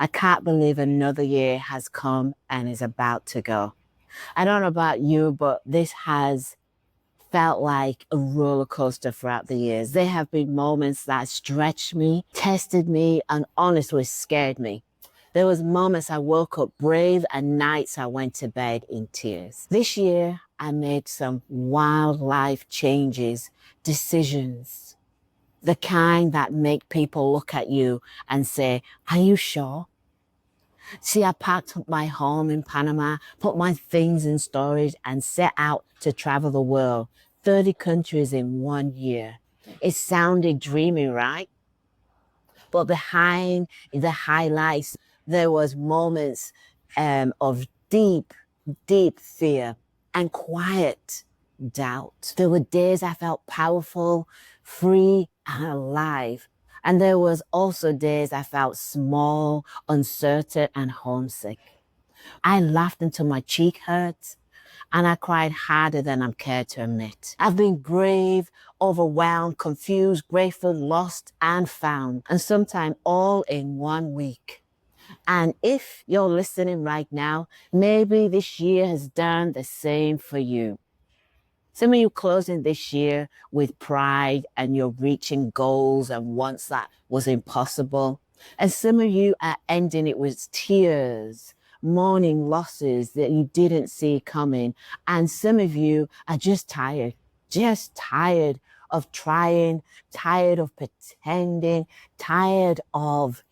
I can't believe another year has come and is about to go. I don't know about you, but this has felt like a roller coaster throughout the years. There have been moments that stretched me, tested me, and honestly scared me. There was moments I woke up brave and nights I went to bed in tears. This year, I made some wild life changes, decisions, the kind that make people look at you and say, "Are you sure?" See, I packed up my home in Panama, put my things in storage, and set out to travel the world, 30 countries in 1 year. It sounded dreamy, right? But behind the highlights, there was moments of deep, deep fear and quiet doubt. There were days I felt powerful, free, and alive. And there was also days I felt small, uncertain, and homesick. I laughed until my cheek hurt, and I cried harder than I'm cared to admit. I've been brave, overwhelmed, confused, grateful, lost, and found, and sometimes all in 1 week. And if you're listening right now, maybe this year has done the same for you. Some of you closing this year with pride and you're reaching goals and wants that was impossible. And some of you are ending it with tears, mourning losses that you didn't see coming. And some of you are just tired of trying, tired of pretending, tired of,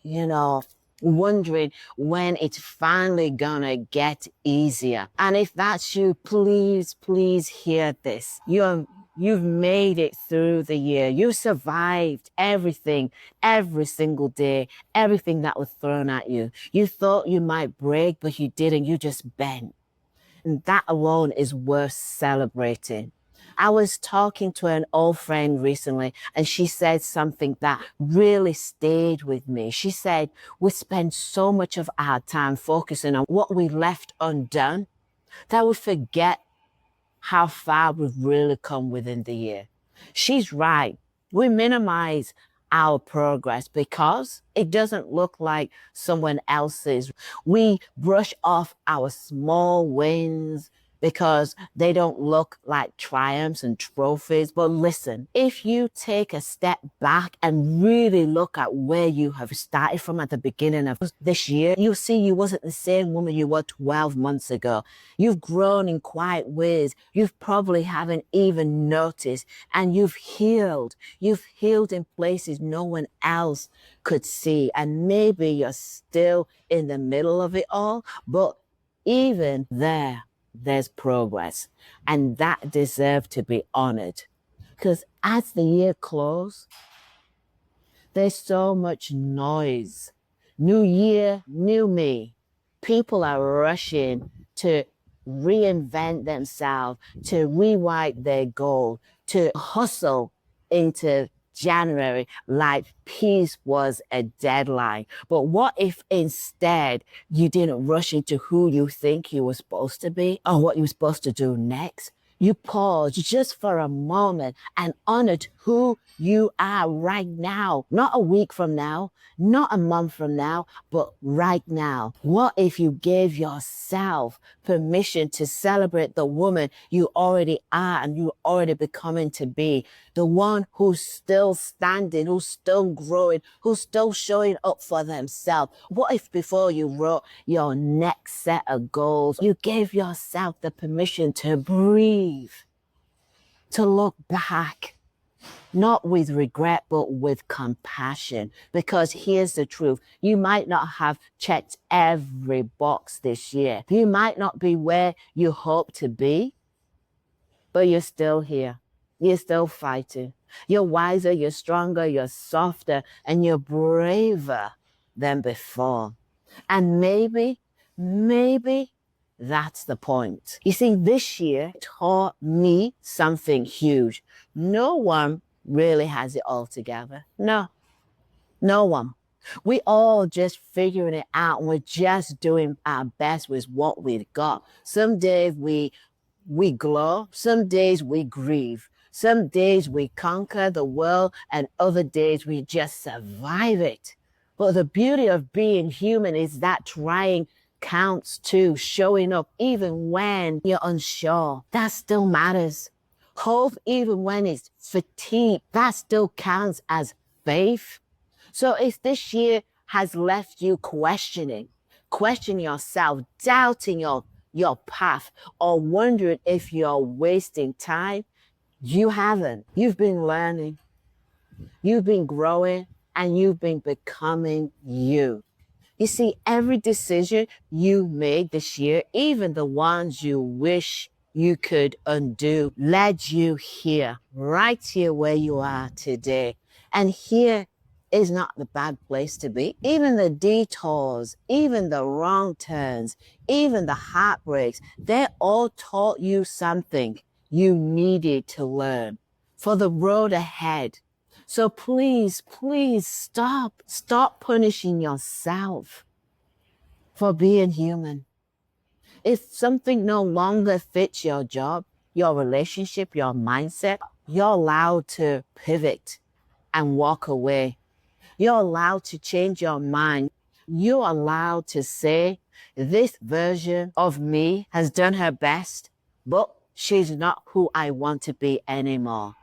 wondering when it's finally gonna get easier. And if that's you, please hear this. You've made it through the year. You survived everything, every single day, everything that was thrown at you. You thought you might break, but you didn't. You just bent. And that alone is worth celebrating. I was talking to an old friend recently, and she said something that really stayed with me. She said, we spend so much of our time focusing on what we left undone that we forget how far we've really come within the year. She's right. We minimize our progress because it doesn't look like someone else's. We brush off our small wins because they don't look like triumphs and trophies. But listen, if you take a step back and really look at where you have started from at the beginning of this year, you'll see you wasn't the same woman you were 12 months ago. You've grown in quiet ways. You've probably haven't even noticed, and you've healed. You've healed in places no one else could see. And maybe you're still in the middle of it all, but even there's progress, and that deserves to be honored. Because as the year closes, there's so much noise. New year, new me. People are rushing to reinvent themselves, to rewrite their goal, to hustle into January like peace was a deadline. But what if instead you didn't rush into who you think you were supposed to be or what you were supposed to do next? You paused just for a moment and honored who you are right now, not a week from now, not a month from now, but right now. What if you gave yourself permission to celebrate the woman you already are and you're already becoming to be, the one who's still standing, who's still growing, who's still showing up for themselves? What if before you wrote your next set of goals, you gave yourself the permission to breathe, to look back, not with regret, but with compassion? Because here's the truth. You might not have checked every box this year. You might not be where you hope to be, but you're still here. You're still fighting. You're wiser, you're stronger, you're softer, and you're braver than before. And maybe that's the point. You see, this year taught me something huge. No one really has it all together. No one. We all just figuring it out, and we're just doing our best with what we've got. Some days we glow, some days we grieve, some days we conquer the world, and other days we just survive it. But the beauty of being human is that trying counts too, showing up even when you're unsure. That still matters. Hope even when it's fatigue, that still counts as faith. So if this year has left you questioning yourself, doubting your path, or wondering if you're wasting time, you haven't. You've been learning, you've been growing, and you've been becoming you. You see, every decision you made this year, even the ones you wish you could undo, led you here, right here where you are today. And here is not the bad place to be. Even the detours, even the wrong turns, even the heartbreaks, they all taught you something you needed to learn for the road ahead. So please, please stop punishing yourself for being human. If something no longer fits your job, your relationship, your mindset, you're allowed to pivot and walk away. You're allowed to change your mind. You're allowed to say, this version of me has done her best, but she's not who I want to be anymore.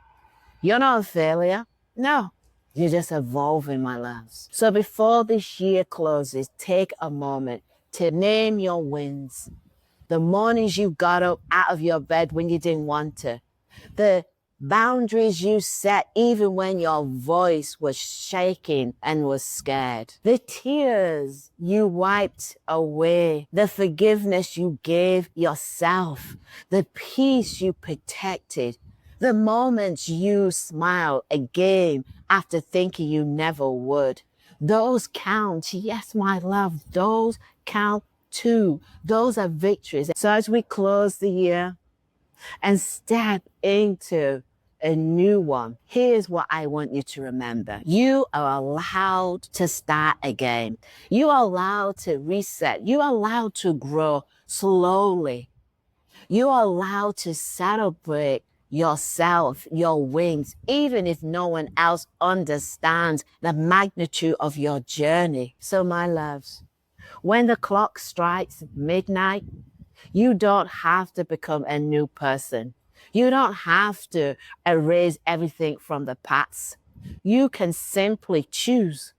You're not a failure. No, you're just evolving, my loves. So before this year closes, take a moment to name your wins. The mornings you got up out of your bed when you didn't want to. The boundaries you set even when your voice was shaking and was scared. The tears you wiped away. The forgiveness you gave yourself. The peace you protected. The moments you smiled again after thinking you never would. Those count. Yes, my love, those count too. Those are victories. So as we close the year and step into a new one, here's what I want you to remember. You are allowed to start again. You are allowed to reset. You are allowed to grow slowly. You are allowed to celebrate yourself, your wins, even if no one else understands the magnitude of your journey. So my loves, when the clock strikes midnight, you don't have to become a new person. You don't have to erase everything from the past. You can simply choose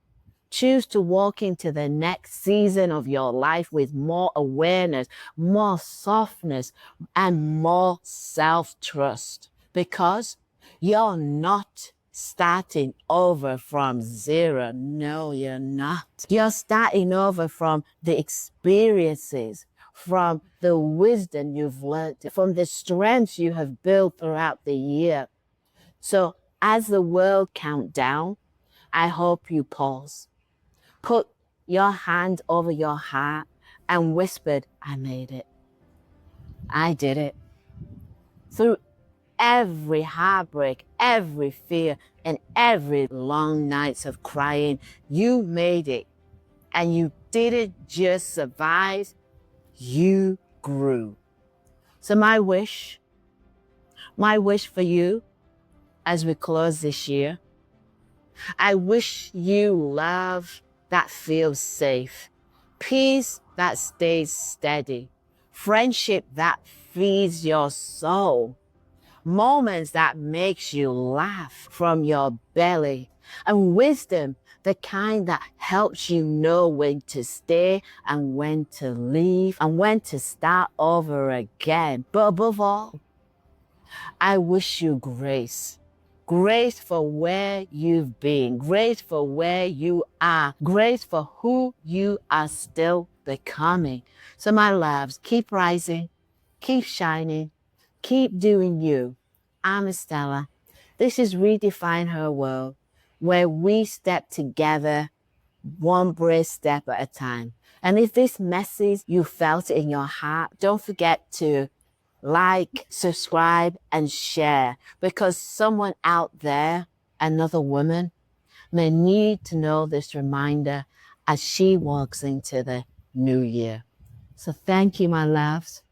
to walk into the next season of your life with more awareness, more softness, and more self-trust, because you're not starting over from zero. No, you're not. You're starting over from the experiences, from the wisdom you've learned, from the strengths you have built throughout the year. So as the world counts down, I hope you pause. Put your hand over your heart and whispered, I made it. I did it. Through every heartbreak, every fear, and every long nights of crying, you made it. And you didn't just survive, you grew. So my wish for you as we close this year, I wish you love that feels safe, peace that stays steady, friendship that feeds your soul, moments that makes you laugh from your belly, and wisdom, the kind that helps you know when to stay and when to leave and when to start over again. But above all, I wish you grace. Grace for where you've been, grace for where you are, grace for who you are still becoming. So my loves, keep rising, keep shining, keep doing you. I'm Estella. This is Redefine Her World, where we step together, one brave step at a time. And if this message, you felt it in your heart, don't forget to like, subscribe, and share, because someone out there, another woman, may need to know this reminder as she walks into the new year. So thank you, my loves.